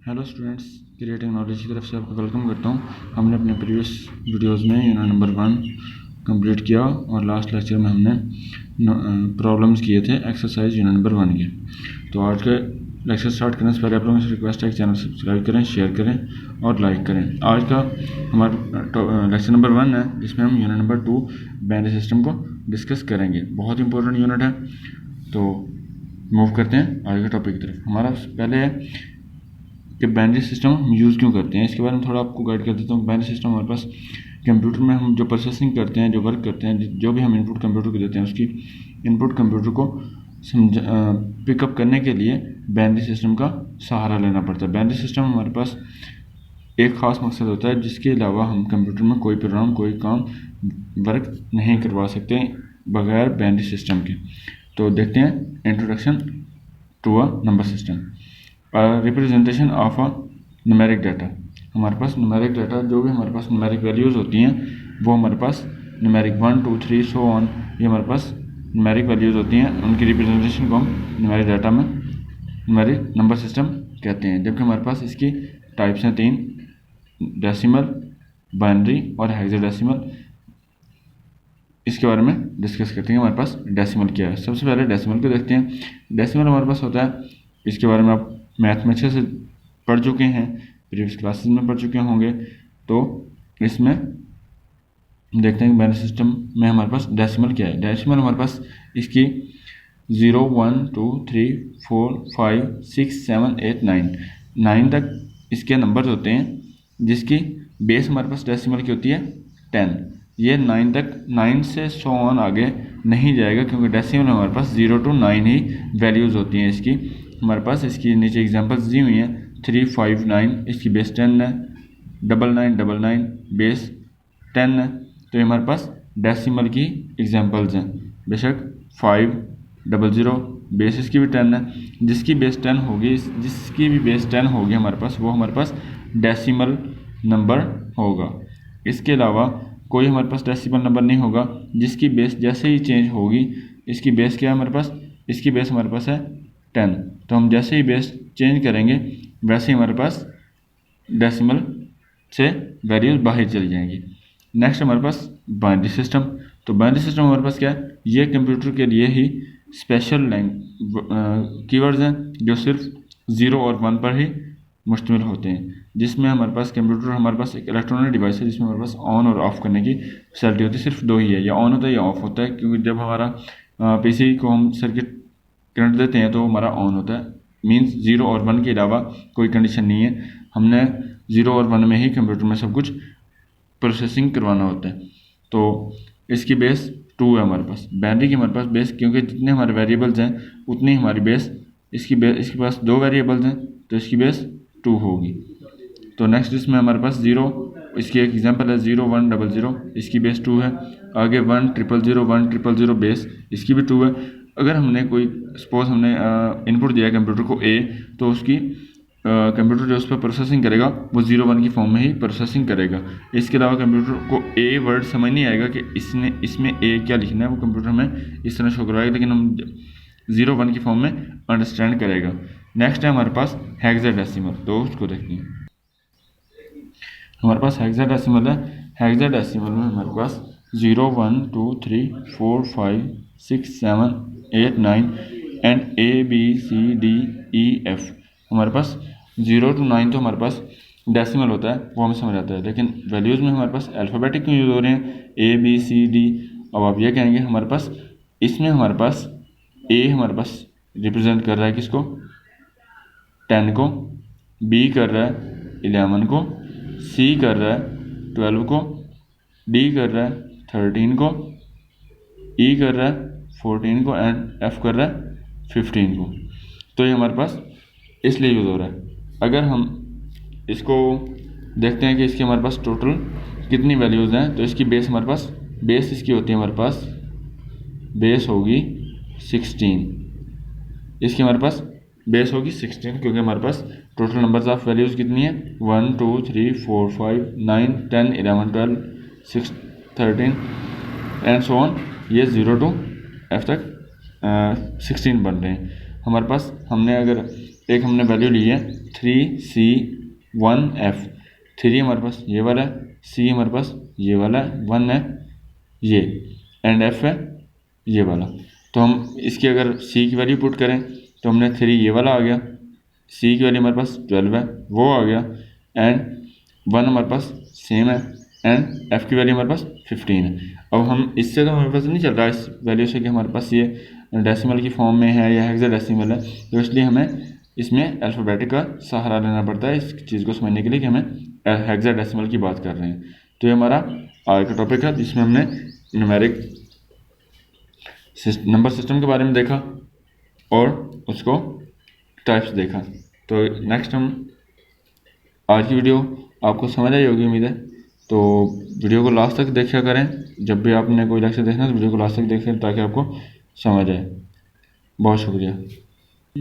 Hello students, creating knowledge की तरफ से आपको वेलकम करता हूं। हमने अपने प्रीवियस वीडियोस में यूनिट नंबर 1 कंप्लीट किया और लास्ट लेक्चर में हमने प्रॉब्लम्स किए थे एक्सरसाइज यूनिट नंबर 1 के। तो आज के लेक्चर स्टार्ट करने से पहले आप लोगों से रिक्वेस्ट है कि चैनल सब्सक्राइब करें, शेयर करें और लाइक करें। आज का हमारा लेक्चर नंबर 1 है, जिसमें हम यूनिट नंबर 2 बाइनरी सिस्टम को डिस्कस करेंगे। बहुत इंपॉर्टेंट यूनिट है, तो मूव करते हैं आगे के टॉपिक की तरफ। हमारा पहले है कि बाइनरी सिस्टम हम यूज़ क्यों करते हैं, इसके बारे में थोड़ा आपको गाइड कर देता हूँ। बाइनरी सिस्टम हमारे पास कंप्यूटर में हम जो प्रोसेसिंग करते हैं, जो वर्क करते हैं, जो भी हम इनपुट कंप्यूटर को देते हैं, उसकी इनपुट कंप्यूटर को पिकअप करने के लिए बाइनरी सिस्टम का सहारा लेना पड़ता है। बाइनरी सिस्टम हमारे पास एक ख़ास मकसद होता है, जिसके अलावा हम कंप्यूटर में कोई प्रोग्राम, कोई काम वर्क नहीं करवा सकते बगैर बाइनरी सिस्टम के। तो देखते हैं introduction to a number system. Representation of a numeric data. हमारे पास न्यूमेरिक डाटा, जो भी हमारे पास न्यूमेरिक वैल्यूज़ होती हैं, वो हमारे पास न्यूमेरिक 1 2 3 सो ऑन, ये हमारे पास न्यूमेरिक वैल्यूज़ होती हैं। उनकी रिप्रेजेंटेशन को हम न्यूमेरिक डाटा में न्यूमेरिक नंबर सिस्टम कहते हैं। जबकि हमारे पास इसकी टाइप्स हैं 3, डेसिमल, बाइनरी और हेक्साडेसिमल। इसके बारे में डिस्कस करते हैं। हमारे पास डेसिमल क्या है। सबसे पहले डेसिमल को देखते हैं। डेसिमल हमारे पास होता है, इसके बारे में आप मैथ में अच्छे से पढ़ चुके हैं, प्रीवियस क्लासेस में पढ़ चुके होंगे। तो इसमें देखते हैं कि बाइनरी सिस्टम में हमारे पास डेसिमल क्या है। डेसिमल हमारे पास इसकी 0 1 2 3 4 5 6 7 8 9 तक इसके नंबर्स होते हैं, जिसकी बेस हमारे पास डेसिमल की होती है 10। ये 9 तक, 9 से 100 ऑन आगे नहीं जाएगा, क्योंकि डेसिमल में हमारे पास 0 to 9 ही वैल्यूज़ होती हैं इसकी। हमारे पास इसकी नीचे एग्जांपल्स दी हुई हैं। 3 5 9 इसकी बेस 10 है, 9999 बेस 10 है। तो ये हमारे पास डेसिमल की एग्जांपल्स हैं। बेशक 500 बेस इसकी भी 10 है। जिसकी बेस 10 होगी, जिसकी भी बेस 10 होगी हमारे पास, वो हमारे पास डेसिमल नंबर होगा। इसके अलावा कोई हमारे पास डेसिमल नंबर नहीं होगा जिसकी बेस जैसे ही चेंज होगी। इसकी बेस क्या है हमारे पास, इसकी बेस हमारे पास है 10। तो हम जैसे ही बेस चेंज करेंगे, वैसे ही हमारे पास डेसिमल से वैल्यूज बाहर चली जाएंगी। नेक्स्ट हमारे पास बाइनरी सिस्टम। तो बाइनरी सिस्टम हमारे पास क्या है, ये कंप्यूटर के लिए ही स्पेशल कीवर्ड्स हैं, जो सिर्फ 0 और 1 पर ही मुश्तमिल होते हैं। जिसमें हमारे पास कंप्यूटर, हमारे पास एक इलेक्ट्रॉनिक डिवाइस है, जिसमें हमारे पास ऑन और ऑफ करने की फैसिलिटी होती है। सिर्फ 2 ही है, या ऑन होता है या ऑफ होता है। क्योंकि जब हमारा पीसी को हम सर्किट करंट देते हैं तो हमारा ऑन होता है। मीन्स 0 और 1 के अलावा कोई कंडीशन नहीं है। हमने 0 और 1 में ही कंप्यूटर में सब कुछ प्रोसेसिंग करवाना होता है। तो इसकी बेस 2 है हमारे पास। बाइनरी की हमारे पास बेस, क्योंकि जितने हमारे वेरिएबल्स हैं उतनी हमारी बेस, इसके पास 2 वेरिएबल्स हैं, तो इसकी बेस 2 होगी। तो नेक्स्ट इसमें हमारे पास 0, इसकी एक एग्जांपल है 0 1 0 0, इसकी बेस 2 है। आगे 1 0 0 1 0 0 बेस, इसकी भी 2 है। अगर हमने कोई सपोज हमने इनपुट दिया कंप्यूटर को A, तो उसकी कंप्यूटर जो उस पर प्रोसेसिंग करेगा वो 0 1 की फॉर्म में ही प्रोसेसिंग करेगा। इसके अलावा कंप्यूटर को A वर्ड समझ नहीं आएगा कि इसमें A क्या लिखना है, वो कंप्यूटर में इस तरह शो करवाएगा, लेकिन हम 0 1 की फॉर्म में अंडरस्टैंड करेगा। नेक्स्ट है हमारे पास हेक्साडेसिमल। तो उसको देखते हैं। हमारे पास हेक्साडेसिमल है। हेक्साडेसिमल में हमारे पास 0 1 2 3 4 5 6 7 8 9 एंड ABCDEF। हमारे पास 0 to 9 तो हमारे पास डेसिमल होता है, वो हमें समझ आता है। लेकिन वैल्यूज़ में हमारे पास अल्फ़ाबेटिक क्यों यूज़ हो रहे हैं, ABCD। अब आप ये कहेंगे हमारे पास इसमें हमारे पास A हमारे पास रिप्रेजेंट कर रहा है किसको, 10 को, B कर रहा है 11 को, C कर रहा है 12 को, D कर रहा है 13 को, E कर रहा है 14 को एंड F कर रहा है 15 को। तो ये हमारे पास इसलिए यूज़ हो रहा है। अगर हम इसको देखते हैं कि इसके हमारे पास टोटल कितनी वैल्यूज़ हैं, तो इसकी बेस हमारे पास, बेस इसकी होती है हमारे पास, बेस होगी 16। इसकी हमारे पास बेस होगी 16, क्योंकि हमारे पास टोटल नंबर्स ऑफ वैल्यूज़ कितनी है, 1 2 3 4 5 9 10 11 12 6 13 एंड सो ऑन। ये 0 to F तक 16 बन रहे हैं हमारे पास। हमने अगर एक हमने वैल्यू ली है 3C1F। 3 हमारे पास ये वाला है, C हमारे पास ये वाला है, 1 है ये, एंड F है ये वाला। तो हम इसकी अगर C की वैल्यू पुट करें तो हमने 3 ये वाला आ गया, C की वैल्यू हमारे पास 12 है वो आ गया, एंड 1 हमारे पास सेम है, एंड F की वैल्यू हमारे पास 15 है। अब हम इससे तो हमारे पास नहीं चल रहा इस वैल्यू से कि हमारे पास ये डेसिमल की फॉर्म में है या हेक्साडेसिमल है, तो इसलिए हमें इसमें अल्फ़ाबेटिक का सहारा लेना पड़ता है इस चीज़ को समझने के लिए कि हमें हेक्साडेसिमल की बात कर रहे हैं। तो ये हमारा आज का टॉपिक है जिसमें हमने न्यूमेरिक नंबर सिस्टम के बारे में देखा और उसको टाइप्स देखा। तो नेक्स्ट हम आज की वीडियो आपको समझ आई होगी उम्मीद है, तो वीडियो को लास्ट तक देखा करें। जब भी आपने कोई लेक्चर देखना है तो वीडियो को लास्ट तक देखें ताकि आपको समझ आए। बहुत शुक्रिया।